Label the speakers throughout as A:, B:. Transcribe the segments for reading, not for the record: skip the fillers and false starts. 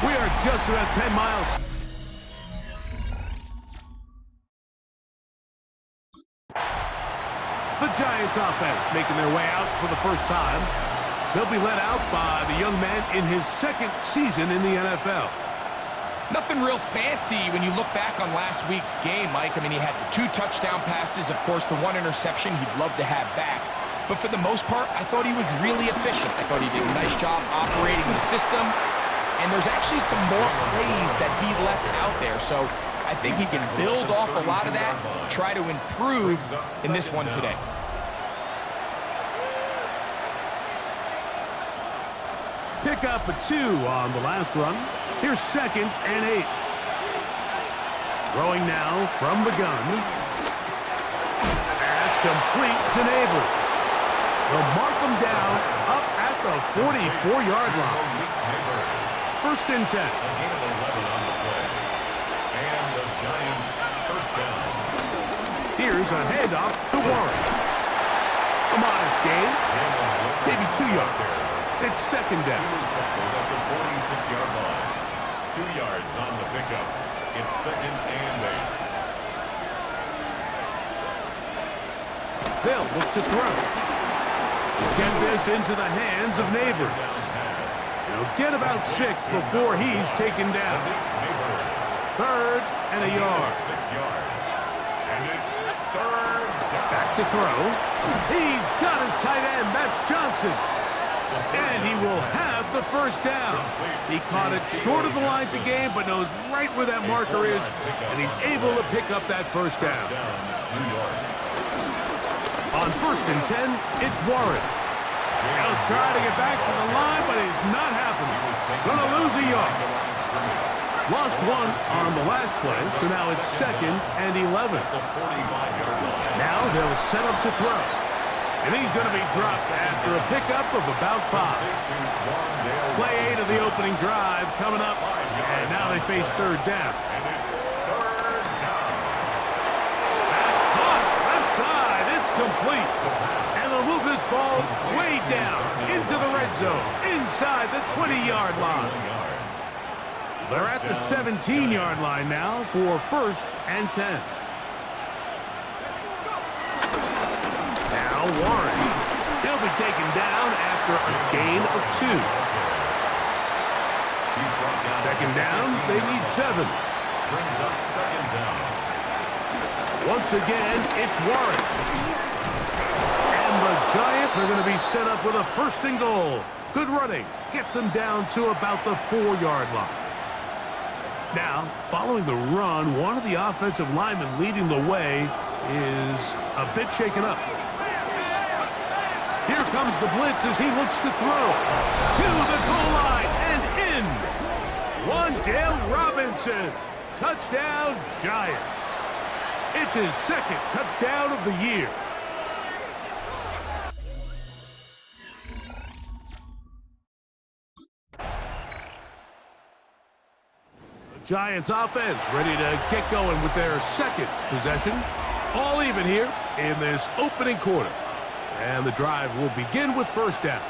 A: We are just about 10 miles. The Giants offense making their way out for the first time. They'll be led out by the young man in his second season in the NFL.
B: Nothing real fancy when you look back on last week's game, Mike. I mean, he had the 2 touchdown passes, of course, the 1 interception he'd love to have back. But for the most part, I thought he was really efficient. I thought he did a nice job operating the system. And there's actually some more plays that he left out there. So I think he can build off a lot of that, try to improve in this one today.
A: Pick up a 2 on the last run. Here's 2nd and 8. Throwing now from the gun. Pass complete to Neighbors. They'll mark them down up at the 44-yard line. 1st and 10.
C: And the Giants first down.
A: Here's a handoff to Warren. A modest gain, maybe 2 yards. It's 2nd down.
C: He was tackled at the 46-yard line. 2 yards on the pickup. It's 2nd and 8.
A: They'll look to throw. Get this into the hands of Neighbors. He'll get about 6 before he's taken down. 3rd and a yard.
C: 6 yards. And it's 3rd down.
A: Back to throw. He's got his tight end. That's Johnson. And he will have the first down. He caught it short of the line to gain, but knows right where that marker is, and he's able to pick up that first down. On 1st and 10, it's Warren. He'll try to get back to the line, but it's not happening. Gonna lose a yard. Lost 1 on the last play, so now it's 2nd and 11. Now they'll set up to throw. And he's going to be dropped after a pickup of about 5. Play 8 of the opening drive coming up, and now they face 3rd down. That's caught, left side, it's complete. And they'll move this ball way down into the red zone, inside the 20-yard line. They're at the 17-yard line now for 1st and 10. Warren. He'll be taken down after a gain of 2. 2nd down, they need 7.
C: Brings up 2nd down.
A: Once again, it's Warren. And the Giants are going to be set up with a 1st and goal. Good running. Gets them down to about the 4-yard line. Now, following the run, one of the offensive linemen leading the way is a bit shaken up. Here comes the blitz as he looks to throw. To the goal line and in. Wan'Dale Robinson. Touchdown, Giants. It's his 2nd touchdown of the year. The Giants offense ready to get going with their 2nd possession. All even here in this opening quarter. And the drive will begin with 1st down.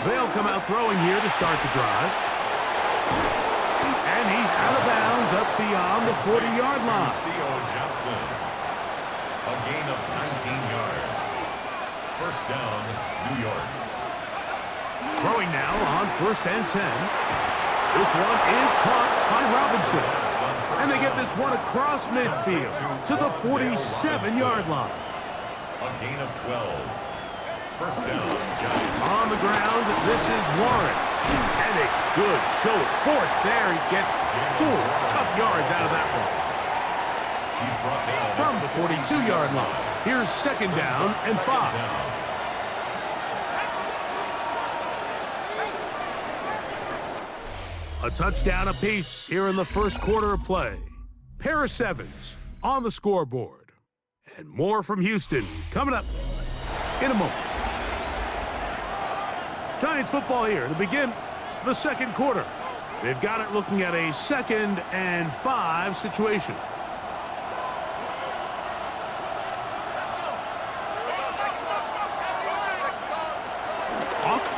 A: They'll come out throwing here to start the drive. And he's out of bounds up beyond the 40-yard line.
C: Theo Johnson. A gain of 19 yards. 1st down, New York.
A: Throwing now on 1st and 10. This one is caught by Robinson. And they get this one across midfield to the 47-yard line.
C: A gain of 12. 1st down, Giants.
A: On the ground, this is Warren. And a good show of force there. He gets 4 tough yards out of that one.
C: He's brought down
A: From the 42-yard line, here's 2nd down and 5. A touchdown apiece here in the 1st quarter of play. Pair of 7s on the scoreboard. And more from Houston coming up in a moment. Giants football here to begin the 2nd quarter. They've got it looking at a 2nd and 5 situation.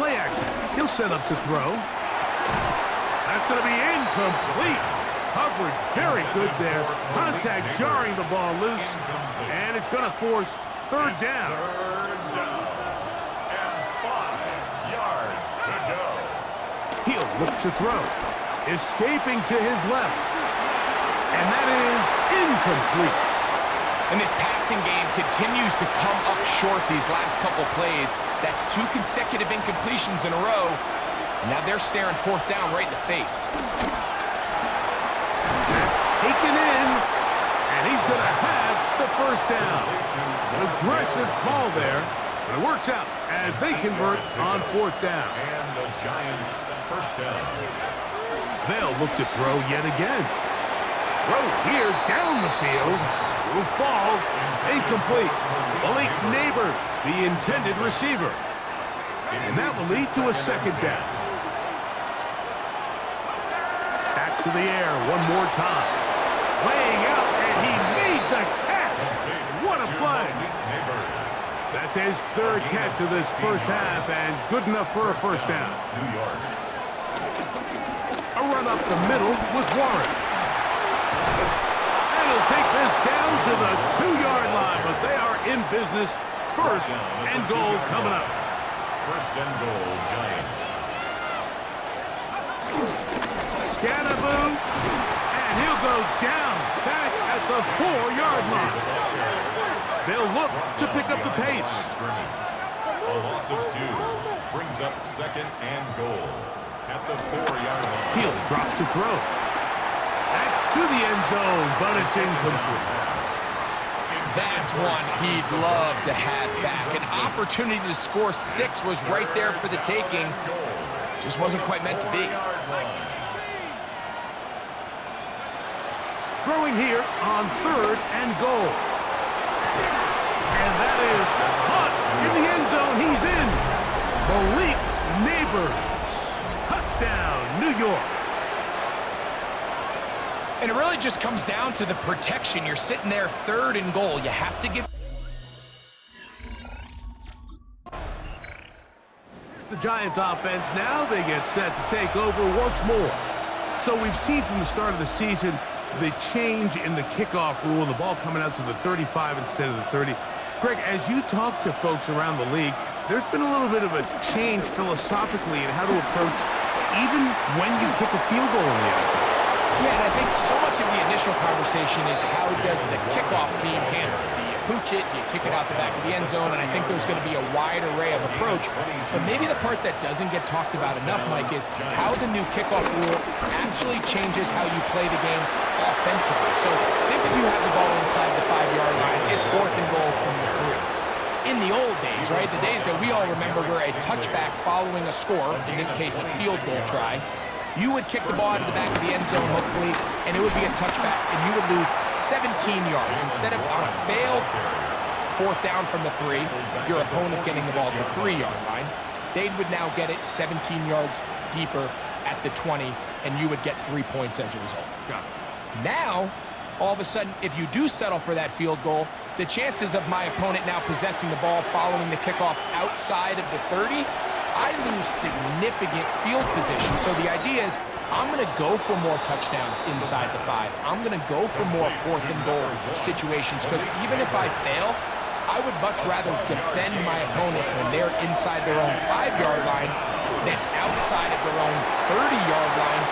A: play action. He'll set up to throw. That's going to be incomplete. Coverage very good there. Contact jarring the ball loose. And it's going to force third down.
C: Third down. And 5 yards to go.
A: He'll look to throw. Escaping to his left. And that is incomplete.
B: And this passing game continues to come up short these last couple plays. That's 2 consecutive incompletions in a row. Now they're staring fourth down right in the face.
A: That's taken in, and he's going to have the first down. An aggressive call there, but it works out as they convert on fourth down.
C: And the Giants first down.
A: They'll look to throw yet again. Throw here down the field. Will fall. Incomplete. Malik Neighbors, the intended receiver. And that will lead to a second down. Back to the air one more time. Laying out, and he made the catch. What a play. That's his third catch of this first half, and good enough for a first down.
C: New York.
A: A run up the middle with Warren. And he'll take this down to the 2-yard line, but they are in business. First and goal coming up.
C: First and goal, Giants.
A: Scannaboo, and he'll go down back at the 4-yard line. They'll look to pick up the pace.
C: A loss of 2 brings up second and goal at the 4-yard line.
A: He'll drop to throw. That's to the end zone, but it's incomplete.
B: That's one he'd love to have back. An opportunity to score 6 was right there for the taking. Just wasn't quite meant to be.
A: Throwing here on third and goal. And that is caught in the end zone. He's in. Malik Neighbors. Touchdown, New York.
B: And it really just comes down to the protection. You're sitting there third and goal. You have to give.
A: The Giants offense now, they get set to take over once more. So we've seen from the start of the season the change in the kickoff rule, the ball coming out to the 35 instead of the 30. Greg, as you talk to folks around the league, there's been a little bit of a change philosophically in how to approach even when you kick a field goal in the NFL.
B: Yeah, and I think so much of the initial conversation is how does the kickoff team handle it? Do you pooch it? Do you kick it out the back of the end zone? And I think there's going to be a wide array of approach. But maybe the part that doesn't get talked about enough, Mike, is how the new kickoff rule actually changes how you play the game offensively. So think if you have the ball inside the 5-yard line, it's fourth and goal from the 3. In the old days, right, the days that we all remember were a touchback following a score, in this case a field goal try, you would kick the ball out of the back of the end zone, hopefully, and it would be a touchback, and you would lose 17 yards. Instead of on a failed fourth down from the 3, your opponent getting the ball at the 3-yard line, they would now get it 17 yards deeper at the 20, and you would get 3 points as a result.
A: Got it.
B: Now, all of a sudden, if you do settle for that field goal, the chances of my opponent now possessing the ball following the kickoff outside of the 30, I lose significant field position. So the idea is I'm going to go for more touchdowns inside the 5. I'm going to go for more fourth and goal situations because even if I fail, I would much rather defend my opponent when they're inside their own 5-yard line than outside of their own 30-yard line,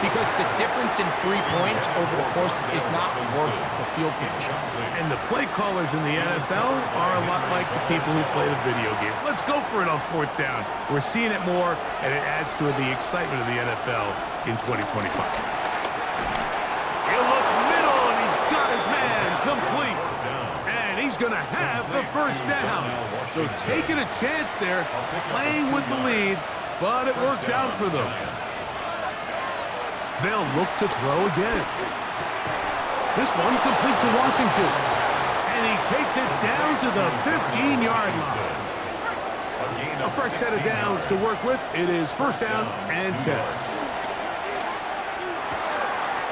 B: because the difference in 3 points over the course is not worth the field position.
A: And the play callers in the NFL are a lot like the people who play the video games. Let's go for it on fourth down. We're seeing it more, and it adds to the excitement of the NFL in 2025. He'll look middle, and he's got his man complete. And he's going to have the first down. So taking a chance there, playing with the lead, but it works out for them. They'll look to throw again. This one complete to Washington. And he takes it down to the 15-yard line. A fresh set of downs to work with. It is first down and 10.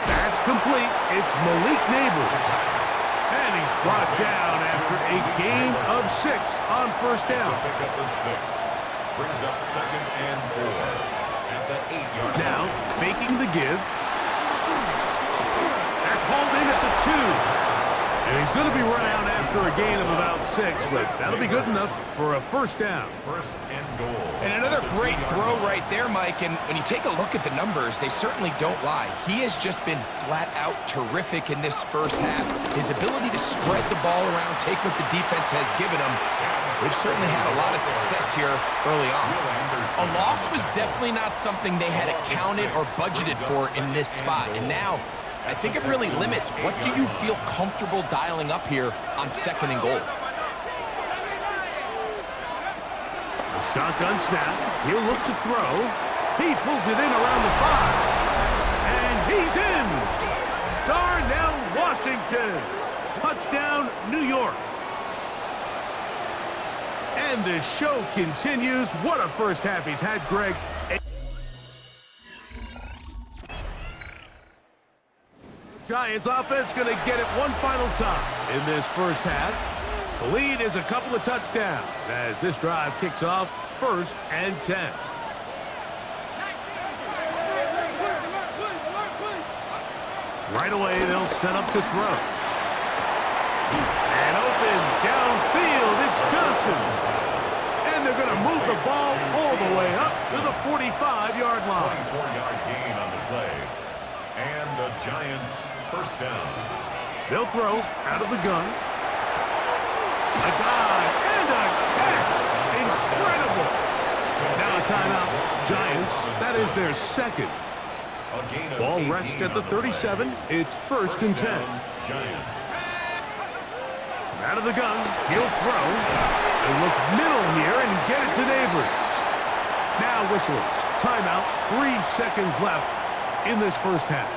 A: That's complete. It's Malik Neighbors. And he's brought down after a gain of 6 on first down.
C: Pick up the 6. Brings up 2nd and 4 at the 8-yard line.
A: Now, faking the give. That's hauled in at the 2. And he's going to be run out after a gain of about 6, but that'll be good enough for a first down.
C: 1st and goal.
B: And another great throw right there, Mike. And when you take a look at the numbers, they certainly don't lie. He has just been flat out terrific in this first half. His ability to spread the ball around, take what the defense has given him. They've certainly had a lot of success here early on. A loss was definitely not something they had accounted or budgeted for in this spot. And now, I think it really limits what do you feel comfortable dialing up here on 2nd and goal.
A: A shotgun snap. He'll look to throw. He pulls it in around the 5. And he's in. Darnell Washington. Touchdown, New York. And the show continues. What a first half he's had, Greg. Giants offense going to get it one final time in this first half. The lead is a couple of touchdowns as this drive kicks off 1st and 10. Right away, they'll set up to throw. And open downfield, it's Johnson. And they're going to move the ball all the way up to the 45-yard line.
C: 24-yard gain on the play. And the Giants first down.
A: They'll throw out of the gun. A dive and a catch. Incredible. Now a timeout. Giants, that is their 2nd. Ball rests at the 37. It's 1st and 10.
C: Giants.
A: Out of the gun. He'll throw. And look middle here and get it to Neighbors. Now whistles. Timeout. 3 seconds left in this first half.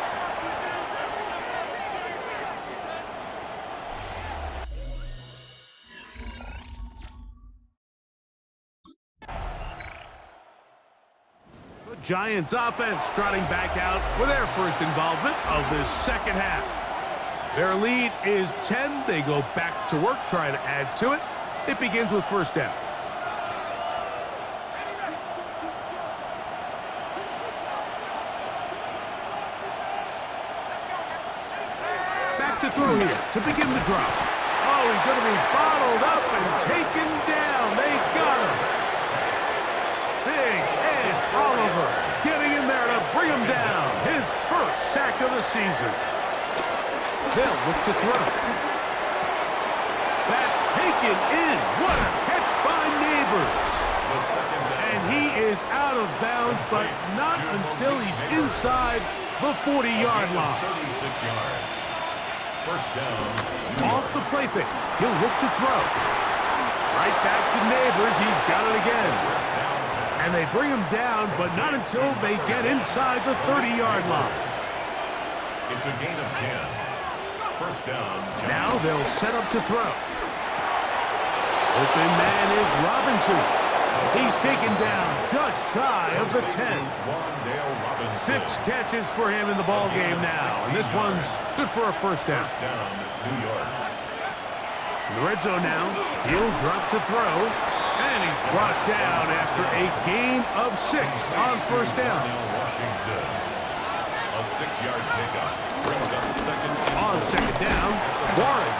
A: The Giants offense trotting back out for their first involvement of this second half. Their lead is 10. They go back to work trying to add to it. It begins with first down. To throw here to begin the drop. Oh, he's going to be bottled up and taken down. They got him. Big Ed Oliver getting in there to bring him down. His first sack of the season. They'll look to throw. That's taken in. What a catch by Neighbors. And he is out of bounds, but not until he's inside the 40-yard line.
C: 36 yards. First down.
A: Off the play fake. He'll look to throw. Right back to Neighbors. He's got it again. And they bring him down, but not until they get inside the 30-yard line.
C: It's a gain of 10. First down.
A: Now they'll set up to throw. Open man is Robinson. He's taken down just shy of the 10. 6 catches for him in the ball game now, and this one's good for a first down.
C: New York.
A: In the red zone now, he'll drop to throw, and he's brought down after a gain of 6 on first down.
C: Washington. A 6-yard pickup brings up second.
A: On second down, Warren.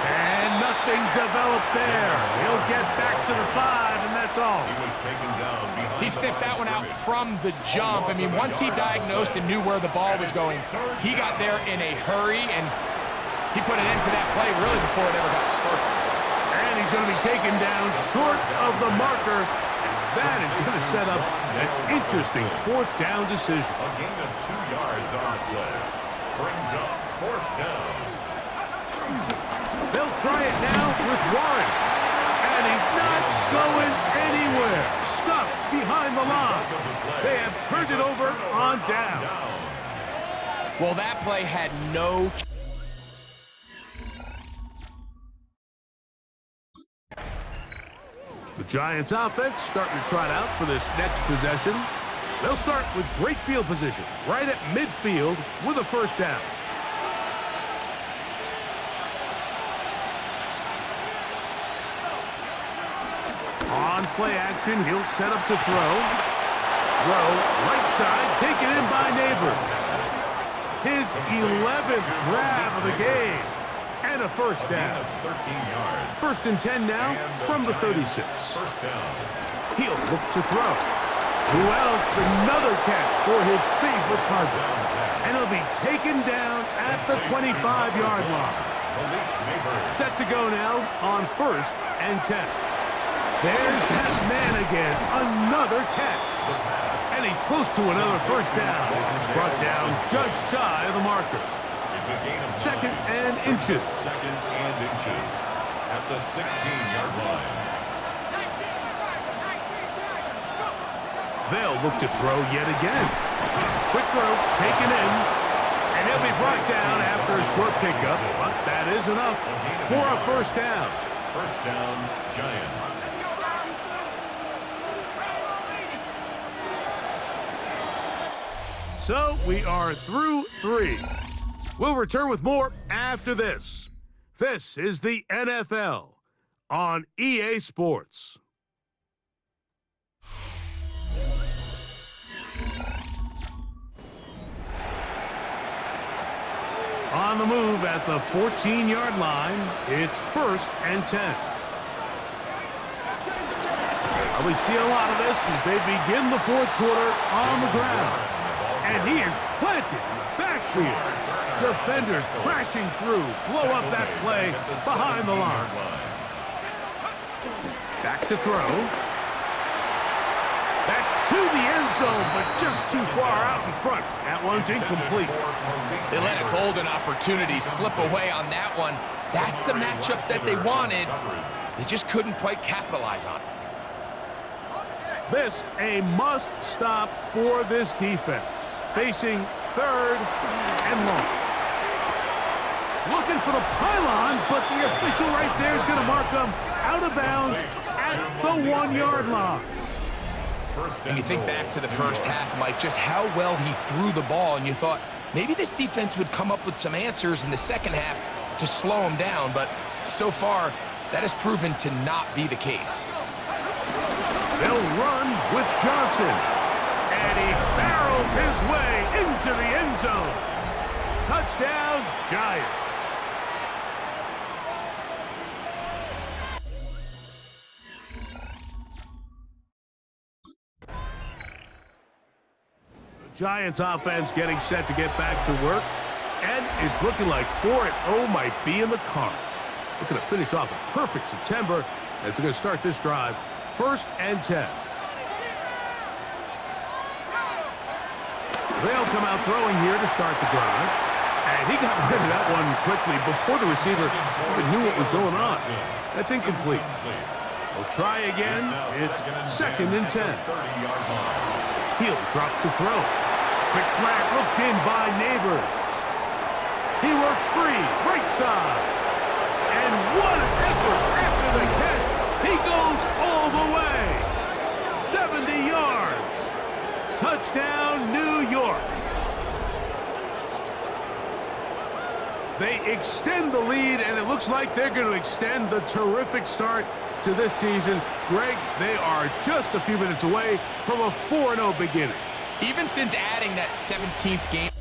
A: And nothing developed there. He'll get back to the 5, and that's all.
C: He was taken down behind.
B: He sniffed that one out from the jump. I mean, once he diagnosed and knew where the ball was going, he got there in a hurry, and he put an end to that play really before it ever got started.
A: And he's going to be taken down short of the marker, and that is going to set up an interesting fourth down decision.
C: A gain of 2 yards on the play. Brings up fourth down.
A: They'll try it now with Warren. And he's not going anywhere. Stuffed behind the line. They have turned it over on down.
B: Well, that play had no...
A: The Giants offense starting to trot out for this next possession. They'll start with great field position right at midfield with a first down. On play action, he'll set up to throw. Throw, right side, taken in by Neighbors. His 11th grab of the game. And a first down.
C: 13 yards.
A: First and 10 now from the 36.
C: First down.
A: He'll look to throw. Who else? Another catch for his favorite target. And he'll be taken down at the 25-yard line. Set to go now on first and 10. There's that man again. Another catch. And he's close to another first down. He's brought down just shy of the marker.
C: It's a gain of
A: Second and inches.
C: Second and inches at the 16-yard line.
A: They'll look to throw yet again. Quick throw, taken in. And he'll be brought down after a short pickup. But that is enough for a first down.
C: First down, Giants.
A: So we are through 3. We'll return with more after this. This is the NFL on EA Sports. On the move at the 14-yard line, it's first and 10. We see a lot of this as they begin the fourth quarter on the ground. And he is planted in the backfield. Defenders crashing through, blow up that play behind the line. Back to throw. That's to the end zone, but just too far out in front. That one's incomplete.
B: They let a golden opportunity slip away on that one. That's the matchup that they wanted. They just couldn't quite capitalize on it.
A: This a must-stop for this defense. Facing third and long. Looking for the pylon, but the official right there is going to mark him out of bounds at the 1-yard line.
B: And you think back to the first half, Mike, just how well he threw the ball, and you thought maybe this defense would come up with some answers in the second half to slow him down, but so far, that has proven to not be the case.
A: They'll run with Johnson, and he barrels his way into the end zone. Touchdown, Giants. Giants offense getting set to get back to work, and it's looking like 4-0 might be in the cards. Looking to finish off a perfect September as they're going to start this drive. First and 10. They'll come out throwing here to start the drive, and he got rid of that one quickly before the receiver even knew what was going on. That's incomplete. They'll try again. It's second and 10. He'll drop to throw. Quick slant looked in by Neighbors. He works free, right side. And what an effort after the catch. He goes all the way. 70 yards. Touchdown, New York. They extend the lead, and it looks like they're going to extend the terrific start to this season. Greg, they are just a few minutes away from a 4-0 beginning.
B: Even since adding that 17th game.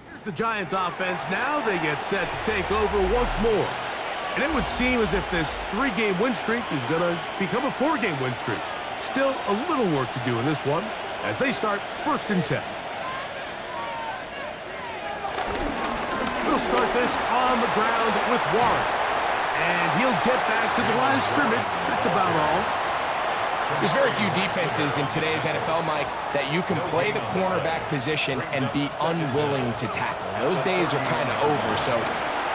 A: Here's the Giants offense. Now they get set to take over once more. And it would seem as if this 3-game win streak is going to become a 4-game win streak. Still a little work to do in this one as they start first and 10. We'll start this on the ground with Warren. And he'll get back to the line of scrimmage. That's about all.
B: There's very few defenses in today's NFL, Mike, that you can play the cornerback position and be unwilling to tackle. Those days are kind of over, so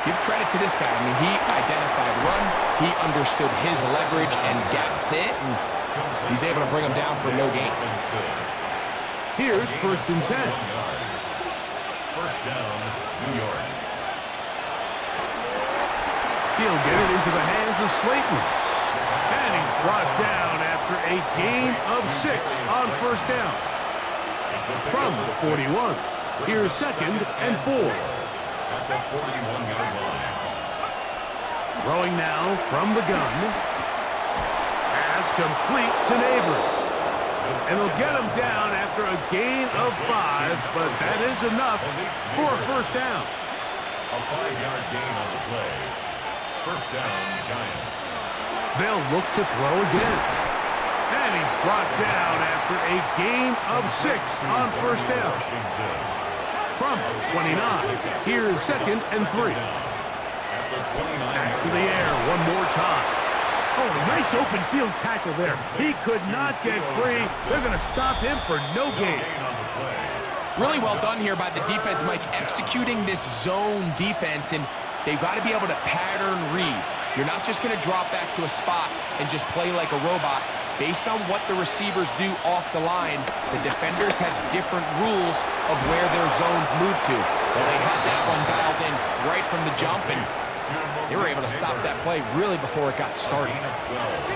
B: give credit to this guy. I mean, he identified run, he understood his leverage and gap fit, and he's able to bring him down for no gain.
A: Here's first and 10.
C: First down, New York.
A: He'll get it into the hands of Slayton. And he's brought down after a gain of 6 on first down. From the 41. Here's second and 4.
C: at the 41-yard line.
A: Throwing now from the gun. Pass complete to Neighbors. And he'll get him down after a gain of 5, but that is enough for a first down.
C: A 5-yard gain on the play. First down, Giants.
A: They'll look to throw again. And he's brought down after a gain of 6 on first down. From 29, here's 2nd and 3. Back to the air one more time. Oh, a nice open field tackle there. He could not get free. They're going to stop him for no gain.
B: Really well done here by the defense, Mike, executing this zone defense, and they've got to be able to pattern read. You're not just going to drop back to a spot and just play like a robot. Based on what the receivers do off the line, the defenders have different rules of where their zones move to. Well, they had that one dialed in right from the jump, and they were able to stop that play really before it got started.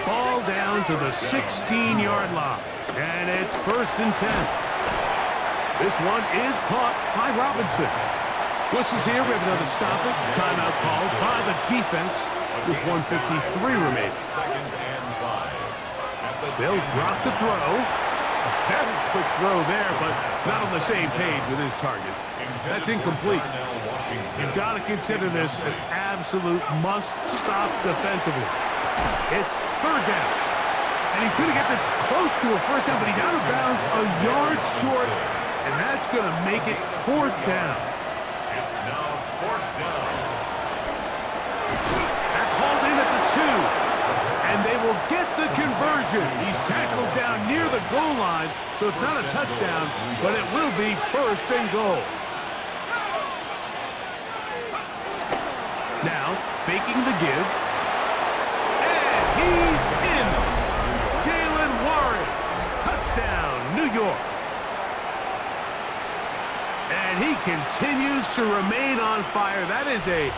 A: Ball down to the 16-yard line, and it's 1st and 10. This one is caught by Robinson. Whistles here. We have another stoppage. Timeout called by the defense with 1:53 remaining. They'll drop to throw. A very quick throw there, but not on the same page with his target. That's incomplete. You've got to consider this an absolute must-stop defensively. It's 3rd down. And he's going to get this close to a first down, but he's out of bounds a yard short, and that's going to make it 4th down.
C: It's now 4th down.
A: That's hauled in at the 2. And they will get the conversion. He's tackled down near the goal line, so it's not a touchdown, but it will be 1st and goal. Now, faking the give. And he's in. Jalen Warren. Touchdown, New York. And he continues to remain on fire. That is a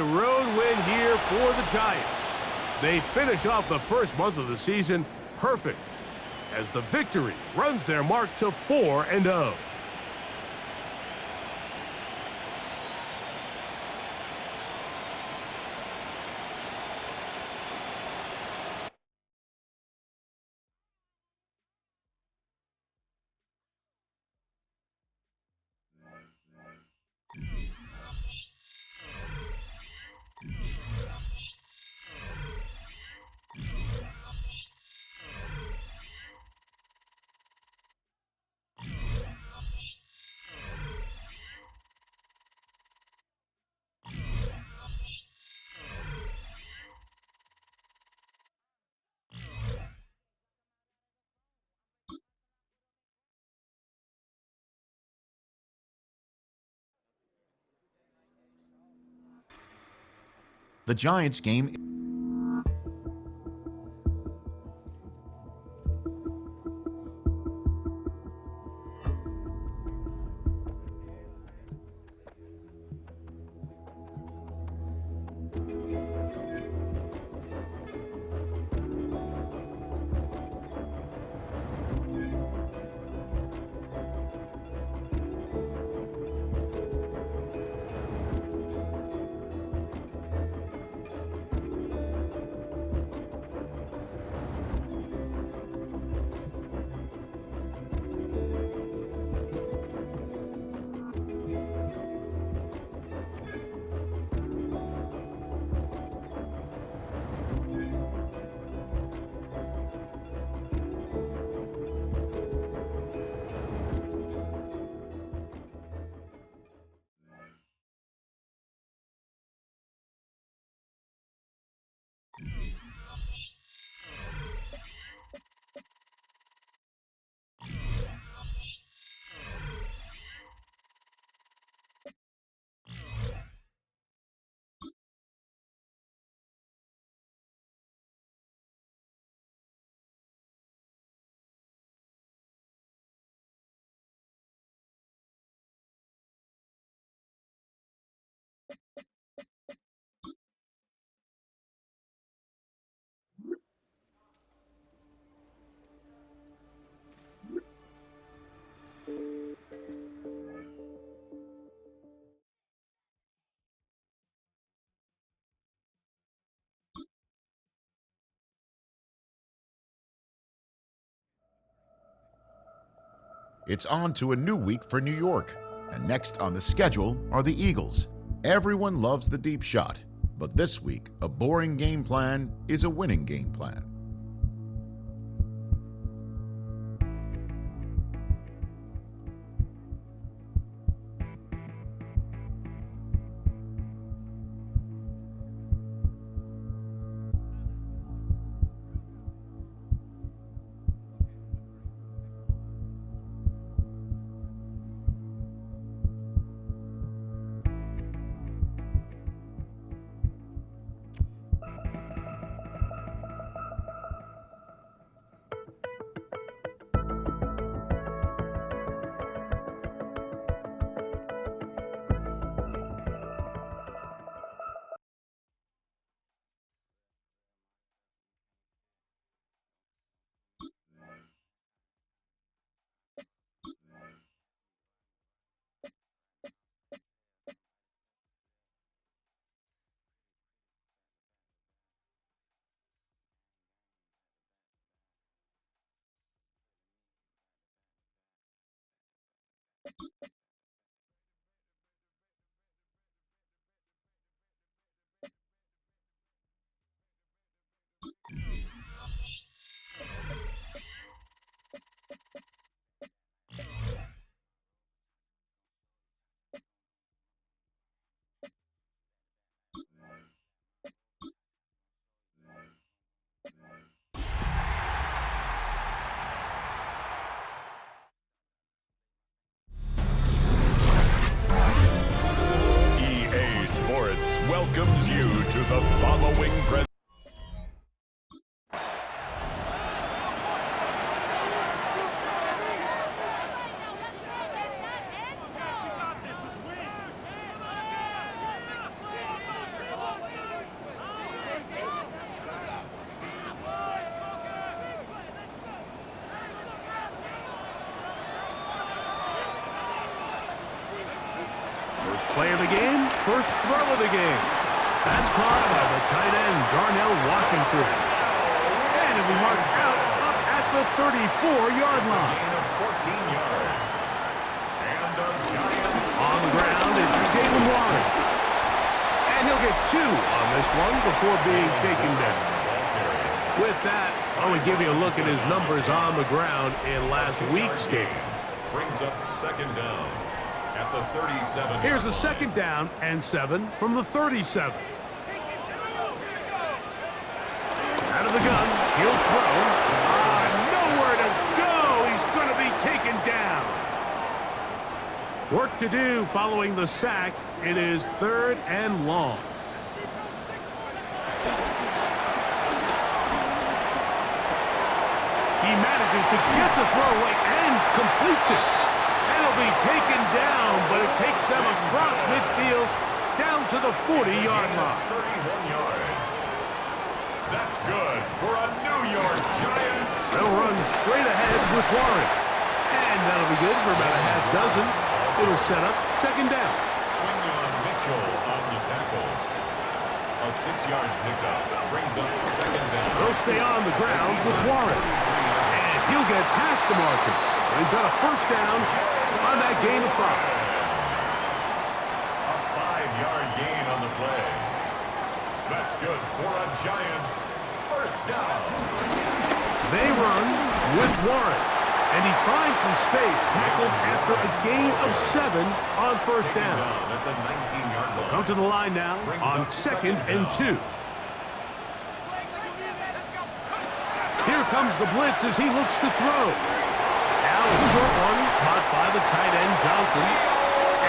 A: road win here for the Giants. They finish off the first month of the season perfect as the victory runs their mark to 4-0.
D: The Giants game. It's on to a new week for New York. And next on the schedule are the Eagles. Everyone loves the deep shot, but this week, a boring game plan is a winning game plan.
C: Welcomes you to the following
A: First play of the game, first throw of the game. That's caught by the tight end, Darnell Washington. And it'll be marked out up at the 34-yard line.
C: gain of 14 yards. And the Giants
A: On the ground, it's Jaylen Warren. And he'll get 2 on this one before being taken down. With that, I want to give you a look at his numbers on the ground in last week's game.
C: brings up second down at the 37.
A: Here's a second down and 7 from the 37. Out of the gun, he'll throw. Nowhere to go. He's going to be taken down. Work to do following the sack. It is 3rd and long. He manages to get the throw away and completes it. And it'll be taken down, but it takes them across midfield down to the 40-yard line.
C: 31 yards. That's good for a New York Giant.
A: They'll run straight ahead with Warren. And that'll be good for about a half dozen. It'll set up second down.
C: Quinyon Mitchell on the tackle. A 6-yard pickup brings up second down.
A: They'll stay on the ground with Warren. And he'll get past the marker. So he's got a first down on that gain of 5.
C: A 5-yard gain on the play. That's good for a Giants first down.
A: They run with Warren. And he finds some space tackled after a gain of 7 on first down.
C: At the 19-yard line.
A: Come to the line now on 2nd and 2. Here comes the blitz as he looks to throw. Now a short one caught by the tight end Johnson.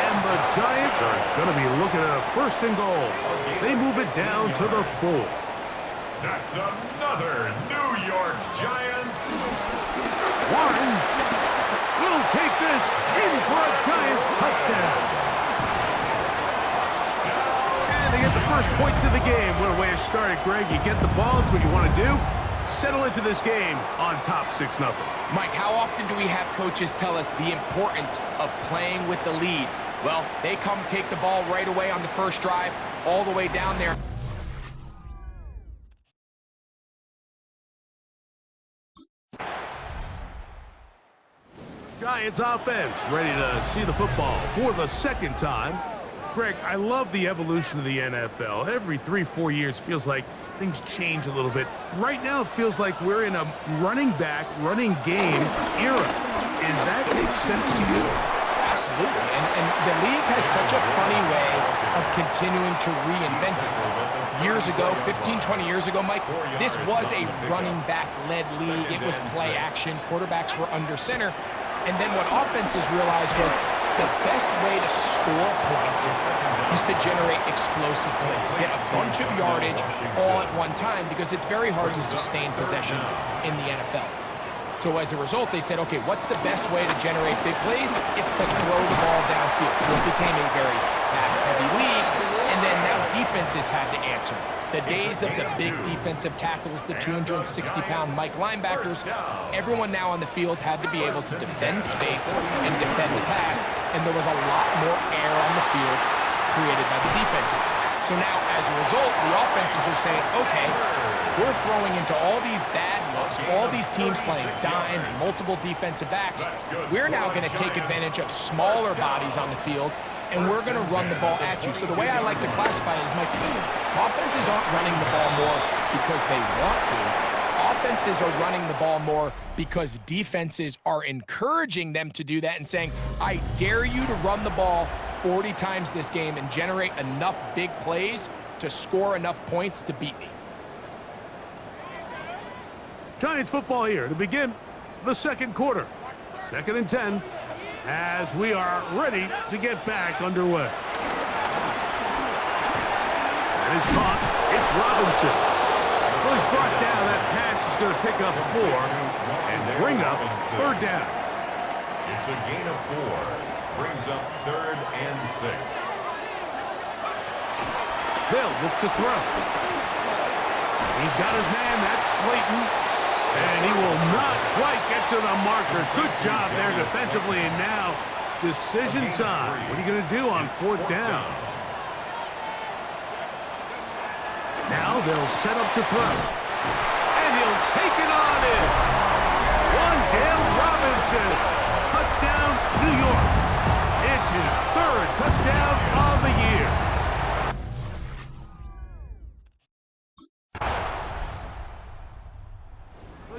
A: And the Giants are going to be looking at a 1st and goal. They move it down to the 4.
C: That's another New York Giants.
A: Warren will take this in for a Giants touchdown. And they get the first points of the game. What a way to start it, Greg. You get the ball. It's what you want to do. Settle into this game on top 6-0.
B: Mike, how often do we have coaches tell us the importance of playing with the lead? Well, they come take the ball right away on the first drive, all the way down there.
A: Giants offense ready to see the football for the second time. Greg, I love the evolution of the NFL. Every 3-4 years feels like things change a little bit. Right now it feels like we're in a running back, running game era. Does that make sense to you?
B: Absolutely. And the league has such a funny way of continuing to reinvent itself. Years ago, 15, 20 years ago, Mike, this was a running back-led league. It was play action. Quarterbacks were under center. And then what offenses realized was the best way to score points is to generate explosive plays, get a bunch of yardage all at one time, because it's very hard to sustain possessions in the NFL. So as a result, they said, okay, what's the best way to generate big plays? It's to throw the ball downfield. So it became a very pass-heavy league, and then now defenses had to answer. The days of the big defensive tackles, the 260-pound Mike linebackers, everyone now on the field had to be able to defend space and defend the pass, and there was a lot more air on the field created by the defenses. So now, as a result, the offenses are saying, okay, we're throwing into all these bad looks, all these teams playing dime and multiple defensive backs. We're now going to take advantage of smaller bodies on the field, and we're going to run the ball at you. So the way I like to classify it is, Mike, offenses aren't running the ball more because they want to. Offenses are running the ball more because defenses are encouraging them to do that and saying, I dare you to run the ball 40 times this game and generate enough big plays to score enough points to beat me.
A: Giants football here to begin the second quarter. 2nd and 10 as we are ready to get back underway. And it's caught. It's Robinson. Well, he's brought down. That pass is going to pick up 4 and bring up 3rd down.
C: It's a gain of 4. Brings up 3rd and 6.
A: They'll look to throw. He's got his man. That's Slayton. And he will not quite get to the marker. Good job there defensively. And now, decision time. What are you going to do on 4th down? Now they'll set up to throw. And he'll take it on in. Wan'Dale Robinson. Touchdown, New York. It's his 3rd touchdown of the year.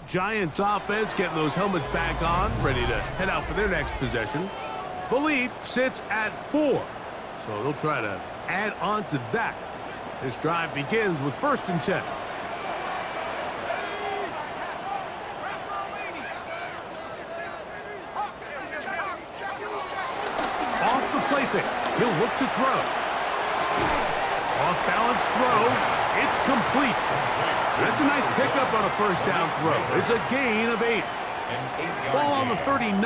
A: Giants offense getting those helmets back on, ready to head out for their next possession. The lead sits at 4, so they'll try to add on to that. This drive begins with 1st and 10. Off the play fake, he'll look to throw. Off balance throw, it's complete. That's a nice pickup on a 1st down throw. It's a gain of 8. Ball on the 39.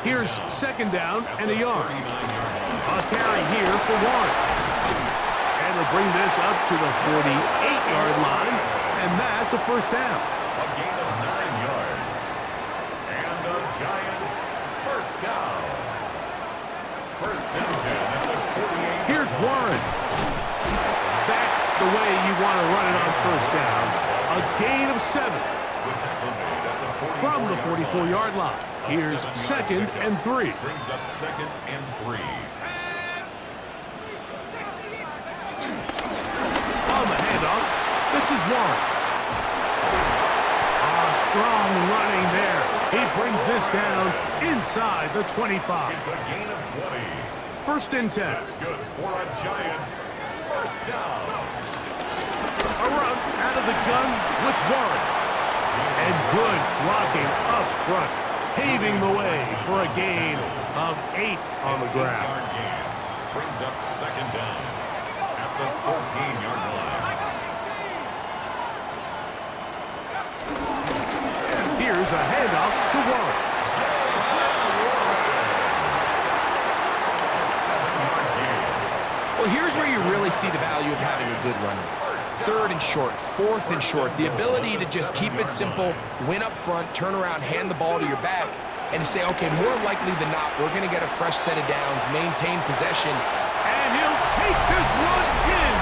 A: Here's 2nd down and a yard. A carry here for Warren. And they'll bring this up to the 48-yard line, and that's a 1st down.
C: A gain of 9 yards. And the Giants 1st down. 1st and 10 at the 48.
A: Here's Warren. That's the way you want to run it on 1st down. A gain of 7. From the 44-yard line. Here's 2nd and 3.
C: Brings up 2nd and 3.
A: On the handoff, this is Warren. Strong running there. He brings this down inside the 25.
C: It's a gain of 20.
A: 1st and 10.
C: That's good for a Giants 1st down.
A: A run out of the gun with Warren. And good blocking up front, paving the way for a gain of 8 on the ground.
C: Brings up 2nd down at the 14-yard line.
A: Here's a handoff to Warren.
B: Well, here's where you really see the value of having a good run. 3rd and short, 4th and short. The ability to just keep it simple, win up front, turn around, hand the ball to your back, and to say, okay, more likely than not, we're going to get a fresh set of downs, maintain possession.
A: And he'll take this one in.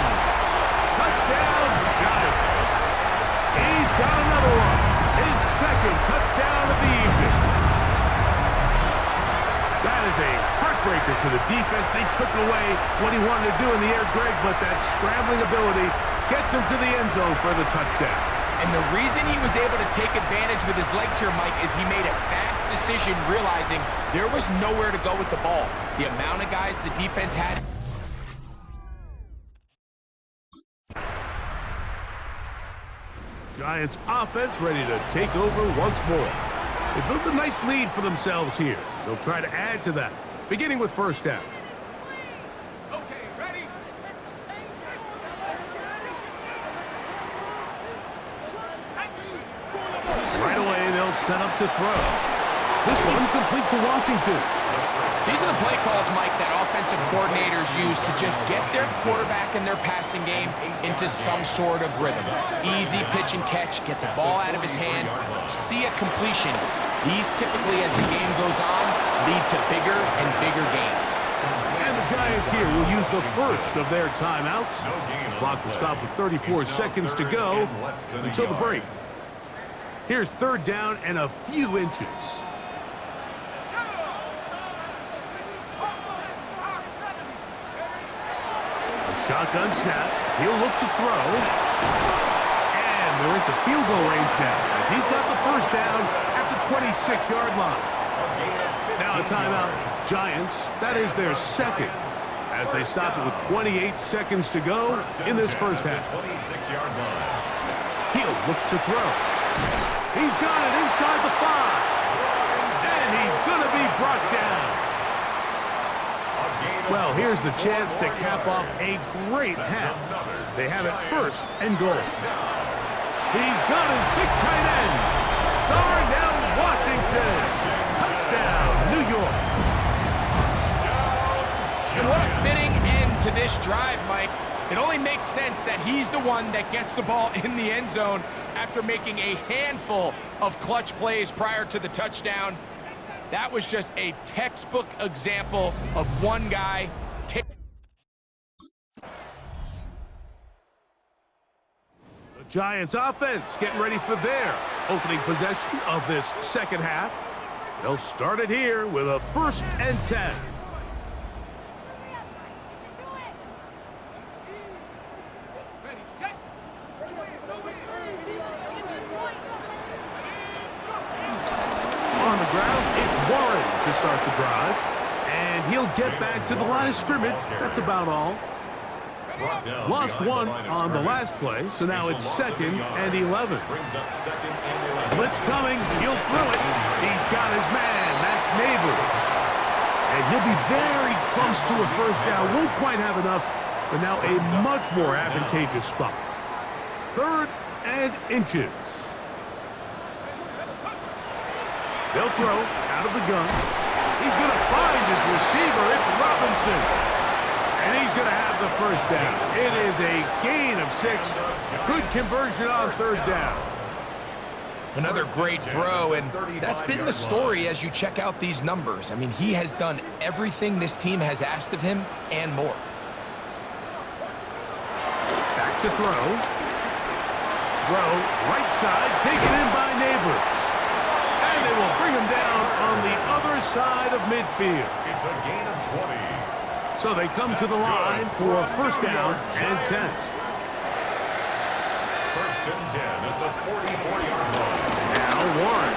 A: Touchdown, Giants. He's got another one. His 2nd touchdown of the evening. playmaker for the defense. They took away what he wanted to do in the air, Greg, but that scrambling ability gets him to the end zone for the touchdown.
B: And the reason he was able to take advantage with his legs here, Mike, is he made a fast decision realizing there was nowhere to go with the ball. The amount of guys the defense had.
A: Giants offense ready to take over once more. They built a nice lead for themselves here. They'll try to add to that, beginning with first down.
B: Okay, ready?
A: Right away, they'll set up to throw. This one complete to Washington.
B: These are the play calls, Mike, that offensive coordinators use to just get their quarterback and their passing game into some sort of rhythm. Easy pitch and catch, get the ball out of his hand, see a completion. These typically, as the game goes on, lead to bigger and bigger gains.
A: And the Giants here will use the first of their timeouts. The clock will stop with 34 seconds to go until the break. Here's third down and a few inches. Shotgun snap. He'll look to throw. And they're into field goal range now as he's got the first down at the 26-yard line. Now a timeout. Giants, that is their second, as they stop it with 28 seconds to go in this first half.
C: 26-yard line.
A: He'll look to throw. He's got it inside the 5. And he's going to be brought down. Well, here's the chance to cap off a great half. They have it first and goal. He's got his big tight end. Darnell Washington. Touchdown, New York.
B: And what a fitting end to this drive, Mike. It only makes sense that he's the one that gets the ball in the end zone after making a handful of clutch plays prior to the touchdown. That was just a textbook example of one guy. The
A: Giants offense getting ready for their opening possession of this second half. They'll start it here with a 1st and 10. On the ground, it's Warren to start the drive. And he'll get back to the line of scrimmage. That's about all. Lost one on the last play, so now it's 2nd and 11. Blitz coming. He'll throw it. He's got his man. That's Neighbors. And he'll be very close to a first down. Won't quite have enough, but now a much more advantageous spot. 3rd and inches. They'll throw out of the gun. He's going to find his receiver. It's Robinson. And he's going to have the first down. It is a gain of 6. Good conversion on 3rd down.
B: Another great throw, and that's been the story as you check out these numbers. I mean, he has done everything this team has asked of him and more.
A: Back to throw. Throw right side, taken in by Neighbors. And they will bring him down on the other side of midfield.
C: It's a gain of 20.
A: So they come to the line for 1st down and 10.
C: 1st and 10 at the 44-yard line.
A: Now Warren.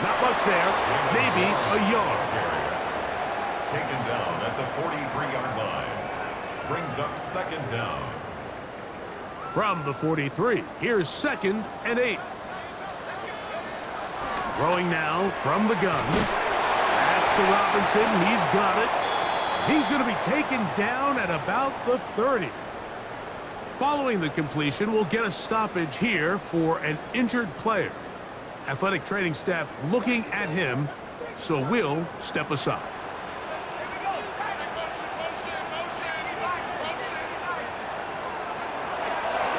A: Not much there. Maybe a yard.
C: Taken down at the 43-yard line. Brings up 2nd down.
A: From the 43, here's 2nd and 8. Throwing now from the gun. That's to Robinson. He's got it. He's going to be taken down at about the 30. Following the completion, we'll get a stoppage here for an injured player. Athletic training staff looking at him, so we'll step aside.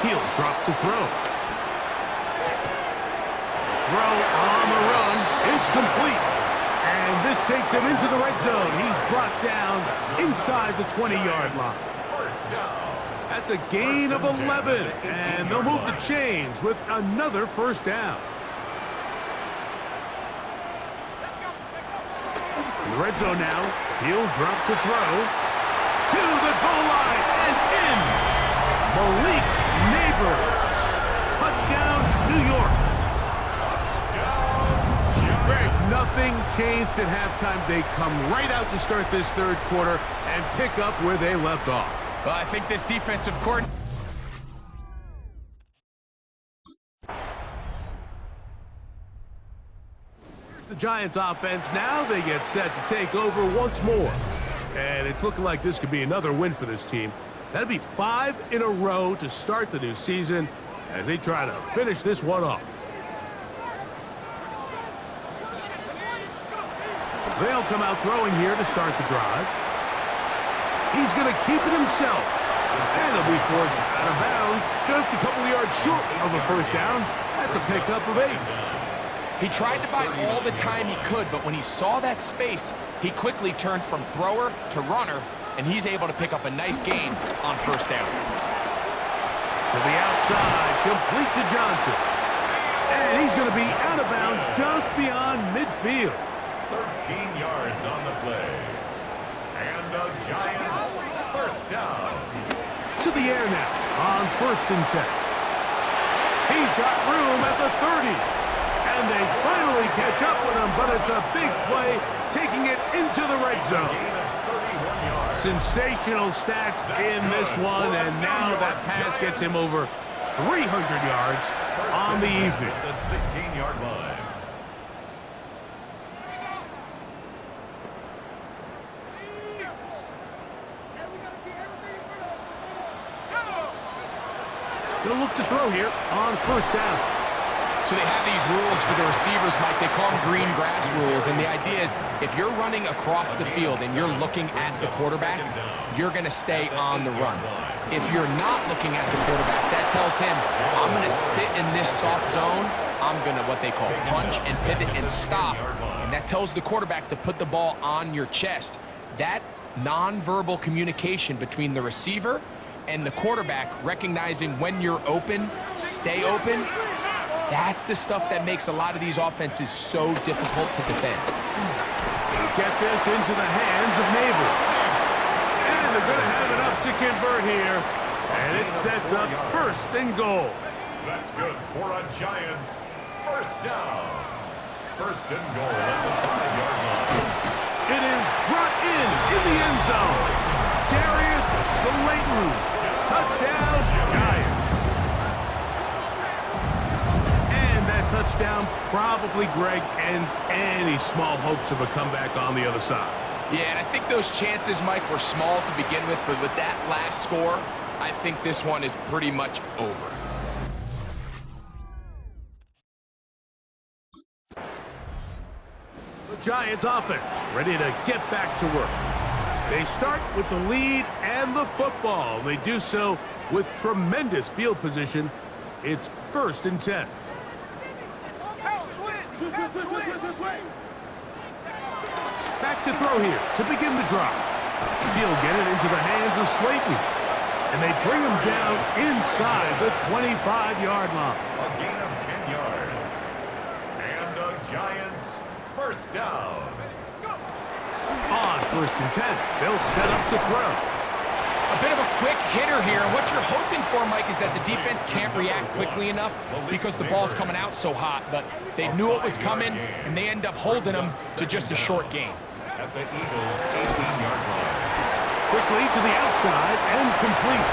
A: He'll drop to throw. Throw on the run is complete. And this takes him into the red zone. He's brought down inside the 20-yard line. That's a gain of 11. And they'll move the chains with another 1st down. In the red zone now, he'll drop to throw. To the goal line and in. Malik Neighbors. Touchdown, New York. Greg, nothing changed at halftime. They come right out to start this third quarter and pick up where they left off.
B: Well, I think this defensive coordinator...
A: The Giants offense now, they get set to take over once more. And it's looking like this could be another win for this team. That'd be 5 in a row to start the new season as they try to finish this one off. They'll come out throwing here to start the drive. He's going to keep it himself. And he'll be forced out of bounds just a couple of yards short of a first down. That's a pickup of 8.
B: He tried to buy all the time he could, but when he saw that space, he quickly turned from thrower to runner, and he's able to pick up a nice gain on first down.
A: To the outside, complete to Johnson. And he's going to be out of bounds just beyond midfield.
C: 13 yards on the play. And the Giants first down.
A: To the air now on 1st and 10. He's got room at the 30. And they finally catch up with him, but it's a big play, taking it into the red zone. Sensational stats in this one, and now that pass gets him over 300 yards on the evening.
C: The 16-yard line.
A: He'll look to throw here on first down.
B: So they have these rules for the receivers, Mike. They call them green grass rules. And the idea is if you're running across the field and you're looking at the quarterback, you're going to stay on the run. If you're not looking at the quarterback, that tells him, I'm going to sit in this soft zone. I'm going to what they call punch and pivot and stop. And that tells the quarterback to put the ball on your chest. That nonverbal communication between the receiver and the quarterback, recognizing when you're open, stay open, that's the stuff that makes a lot of these offenses so difficult to defend.
A: Get this into the hands of Neighbors. And they're going to have enough to convert here. And it sets up 1st and goal.
C: That's good for a Giants first down. 1st and goal at the 5-yard line.
A: It is brought in the end zone. Darius Slayton's touchdown, Giants. Touchdown probably, Greg, ends any small hopes of a comeback on the other side.
B: Yeah, and I think those chances, Mike, were small to begin with, but with that last score, I think this one is pretty much over.
A: The Giants offense ready to get back to work. They start with the lead and the football. They do so with tremendous field position. It's 1st and 10. Back to throw here to begin the drive. He'll get it into the hands of Slayton. And they bring him down inside the 25-yard line.
C: A gain of 10 yards. And the Giants first down.
A: On 1st and 10, they'll set up to throw.
B: A bit of a quick hitter here. What you're hoping for, Mike, is that the defense can't react quickly enough because the ball's coming out so hot. But they knew it was coming, and they end up holding them to just a short gain.
C: At the Eagles' 18-yard line.
A: Quickly to the outside and complete.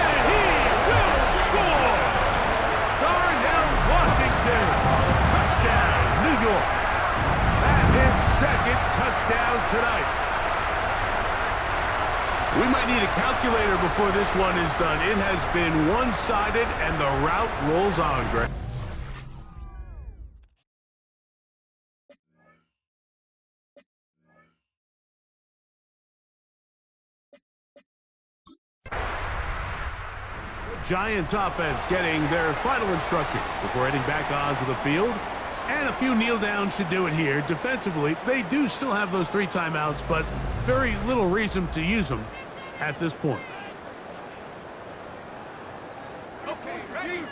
A: And he will score! Darnell Washington. Touchdown, New York. That is 2nd touchdown tonight. We might need a calculator before this one is done. It has been one-sided, and the route rolls on, Greg. The Giants offense getting their final instructions before heading back onto the field. And a few kneel downs should do it here. Defensively, they do still have those 3 timeouts, but very little reason to use them at this point.
C: Okay, ready?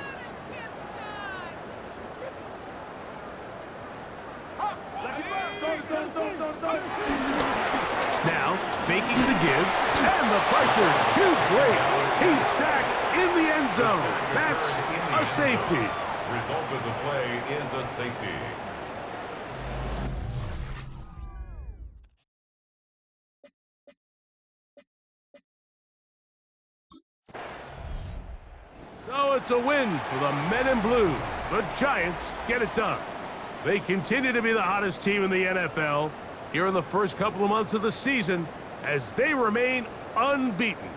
A: The Now, faking the give, and the pressure too great. He's sacked in the end zone. That's a safety.
C: Result of the play is a safety.
A: So it's a win for the men in blue. The Giants get it done. They continue to be the hottest team in the NFL here in the first couple of months of the season as they remain unbeaten.